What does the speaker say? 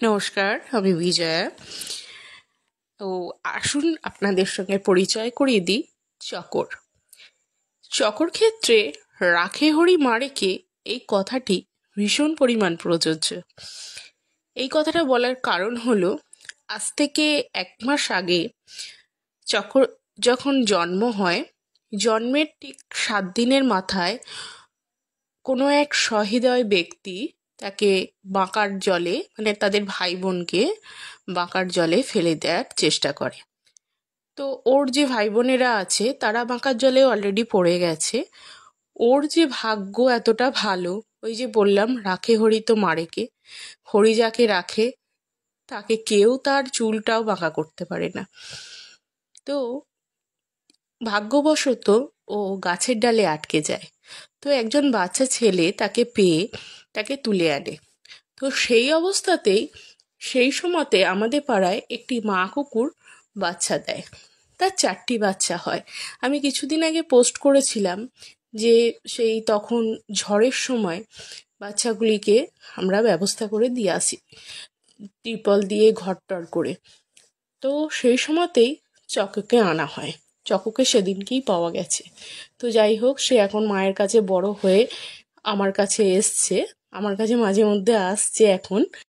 নমস্কার, আমি বিজয়া। তো আসুন আপনাদের সঙ্গে পরিচয় করিয়ে দিই চকর। চকর ক্ষেত্রে রাখে হরি মারে কে, এই কথাটি ভীষণ পরিমাণ প্রযোজ্য। এই কথাটা বলার কারণ হলো, আজ থেকে 1 মাস আগে চকর যখন জন্ম হয়, জন্মের ঠিক 7 দিনের মাথায় কোনো এক সহৃদয় ব্যক্তি তাকে বাঁকার জলে, মানে তাদের ভাই বোনকে বাঁকার জলে ফেলে দেওয়ার চেষ্টা করে। তো ওর যে ভাই বোনেরা আছে তারা বাঁকার জলে অলরেডি পড়ে গেছে। ওর যে ভাগ্য এতটা ভালো, ওই যে বললাম রাখে হরি তো মারে কে, হরি যাকে রাখে তাকে কেউ তার চুলটাও বাঁকা করতে পারে না। তো ভাগ্যবশত ও গাছের ডালে আটকে যায়। তো একজন বাচ্চা ছেলে তাকে পেয়ে তাকে তুলে আনে। তো সেই অবস্থাতেই সেই সময়তে আমাদের পাড়ায় একটি মা কুকুর বাচ্চা দেয়। তার 4টি বাচ্চা হয়। আমি কিছুদিন আগে পোস্ট করেছিলাম যে সেই তখন ঝড়ের সময় বাচ্চাগুলিকে আমরা ব্যবস্থা করে দিয়ে আসি, ত্রিপল দিয়ে ঘরটর করে। তো সেই সময়তেই চকোকে আনা হয়। চকোকে সেদিনকেই পাওয়া গেছে। তো যাই হোক, সে এখন মায়ের কাছে বড় হয়ে আমার কাছে এসছে, আমার কাছে মাঝে মধ্যে আসছে এখন।